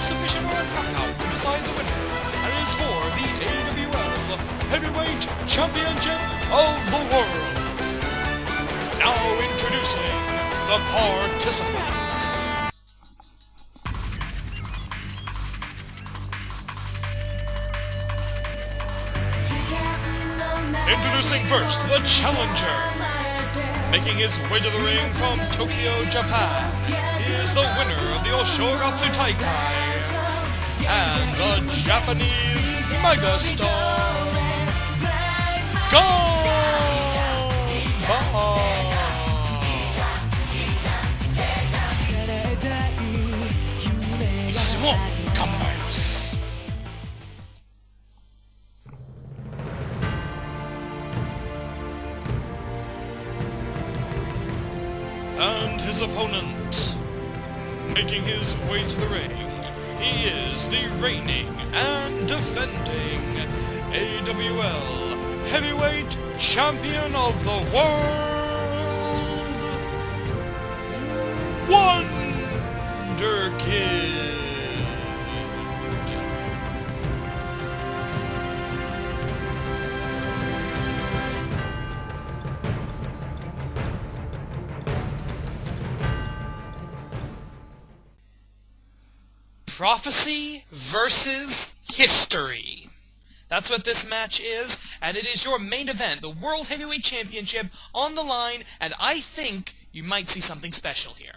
submission or a knockout to decide the winner, and is for the AWL Heavyweight Championship of the World. Now introducing the participants. Introducing first, the challenger. Making his way to the ring from Tokyo, Japan, he is the winner of the Oshogatsu Taikai, and the Japanese megastar, Ganba! And his opponent, making his way to the ring, he is the reigning and defending AWL Heavyweight Champion of the World, Wonder Kid! Prophecy versus history. That's what this match is, and it is your main event, the World Heavyweight Championship on the line, and I think you might see something special here.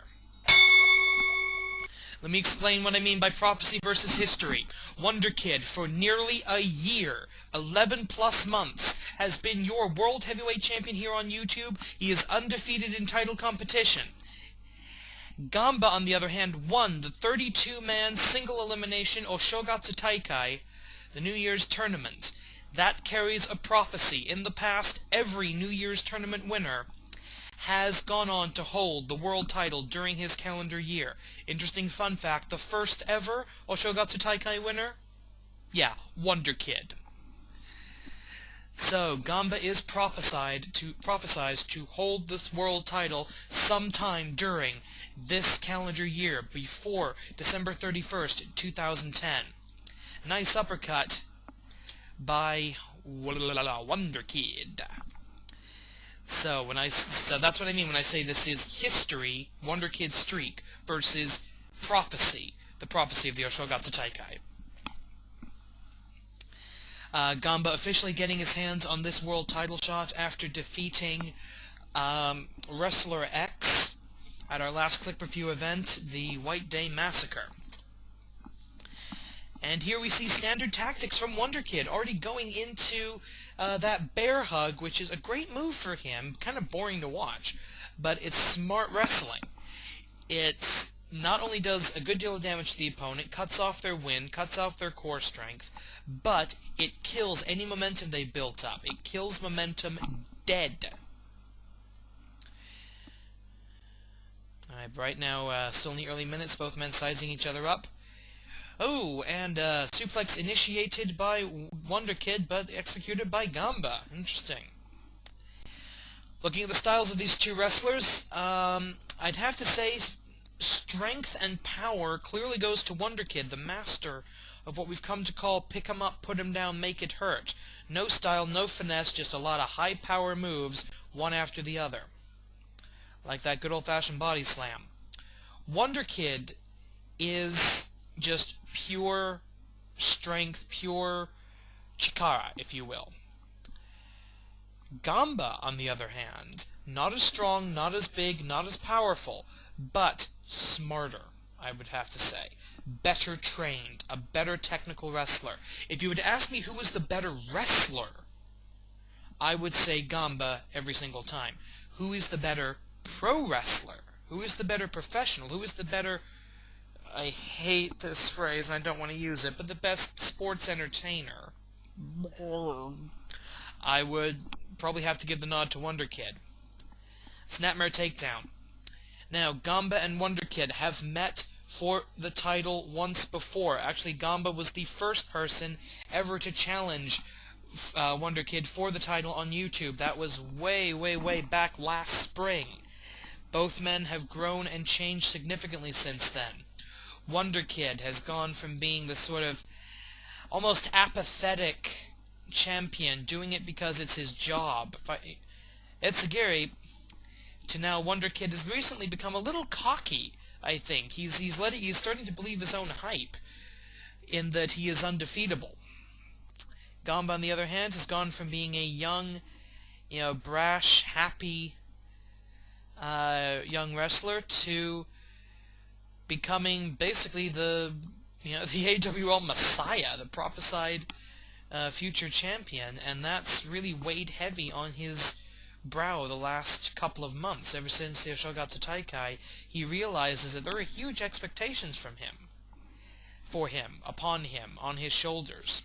Let me explain what I mean by prophecy versus history. Wonder Kid, for nearly a year, 11 plus months, has been your World Heavyweight Champion here on YouTube. He is undefeated in title competition. Ganba, on the other hand, won the 32-man single elimination Oshogatsu Taikai, the New Year's tournament. That carries a prophecy. In the past, every New Year's tournament winner has gone on to hold the world title during his calendar year. Interesting fun fact, the first ever Oshogatsu Taikai winner? Yeah, Wonder Kid. So, Ganba is prophesied to hold this world title sometime during this calendar year, before December 31st, 2010. Nice uppercut by Wonder Kid. So that's what I mean when I say this is history, Wonder Kid streak, versus prophecy, the prophecy of the Oshogatsu Taikai. Ganba officially getting his hands on this world title shot after defeating Wrestler X at our last Click Review event, the White Day Massacre. And here we see standard tactics from Wonder Kid, already going into that bear hug, which is a great move for him, kind of boring to watch, but it's smart wrestling. It not only does a good deal of damage to the opponent, cuts off their wind, cuts off their core strength, but it kills any momentum they built up. It kills momentum dead. Alright, right now, still in the early minutes, both men sizing each other up. Oh, and suplex initiated by Wonder Kid, but executed by Ganba. Interesting. Looking at the styles of these two wrestlers, I'd have to say strength and power clearly goes to Wonder Kid, the master of what we've come to call pick 'em up, put 'em down, make it hurt. No style, no finesse, just a lot of high power moves, one after the other. Like that good old-fashioned body slam. Wonder Kid is just pure strength, pure chikara, if you will. Ganba, on the other hand, not as strong, not as big, not as powerful, but smarter, I would have to say. Better trained, a better technical wrestler. If you would ask me who was the better wrestler, I would say Ganba every single time. Who is the better pro wrestler? Who is the better professional? Who is the better, I hate this phrase and I don't want to use it, but the best sports entertainer? I would probably have to give the nod to Wonder Kid. Snapmare Takedown. Now, Ganba and Wonder Kid have met for the title once before. Actually, Ganba was the first person ever to challenge Wonder Kid for the title on YouTube. That was way, way, way back last spring. Both men have grown and changed significantly since then. Wonder Kid has gone from being this sort of almost apathetic champion, doing it because it's his job, Etsugiri, to now Wonder Kid has recently become a little cocky, I think. He's starting to believe his own hype, in that he is undefeatable. Ganba, on the other hand, has gone from being a young, brash, happy young wrestler to becoming basically the AWL Messiah, the prophesied future champion, and that's really weighed heavy on his brow the last couple of months. Ever since the Oshogatsu Taikai, he realizes that there are huge expectations upon him, on his shoulders.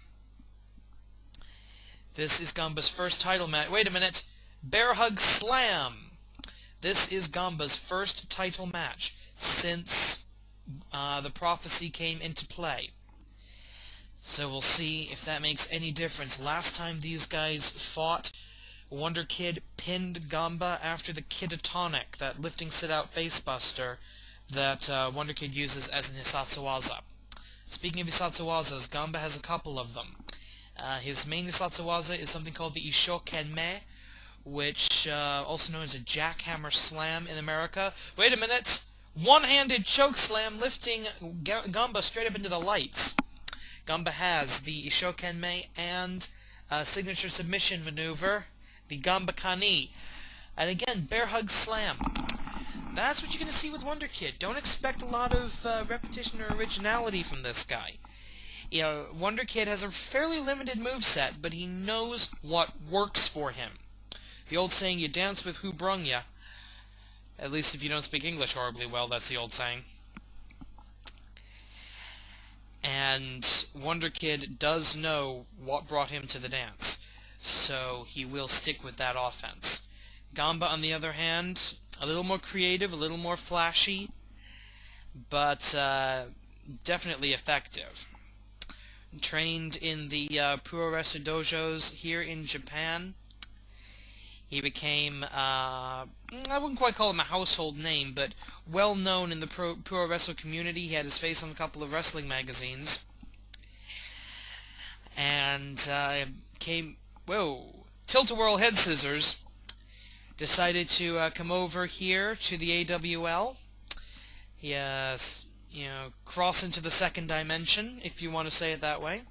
This is Ganba's first title match. Wait a minute! Bear Hug Slam! This is Ganba's first title match since the prophecy came into play. So we'll see if that makes any difference. Last time these guys fought, Wonder Kid pinned Ganba after the Kidatonic, that lifting sit-out facebuster that Wonder Kid uses as an Hisatsuwaza. Speaking of Hisatsuwazas, Ganba has a couple of them. His main Hisatsuwaza is something called the Ishokenmei, which also known as a jackhammer slam in America. Wait a minute! One-handed choke slam lifting Ganba straight up into the lights. Ganba has the Ishokenmei and signature submission maneuver, the Ganba Kani. And again, bear hug slam. That's what you're going to see with Wonder Kid. Don't expect a lot of repetition or originality from this guy. Wonder Kid has a fairly limited moveset, but he knows what works for him. The old saying, you dance with who brung ya. At least if you don't speak English horribly well, that's the old saying. And Wonder Kid does know what brought him to the dance, so he will stick with that offense. Ganba, on the other hand, a little more creative, a little more flashy, but definitely effective. Trained in the Pro Wrestler dojos here in Japan. He became, I wouldn't quite call him a household name, but well known in the pro wrestler community. He had his face on a couple of wrestling magazines. And Tilt-A-Whirl Head Scissors decided to come over here to the AWL. Yes, cross into the second dimension, if you want to say it that way.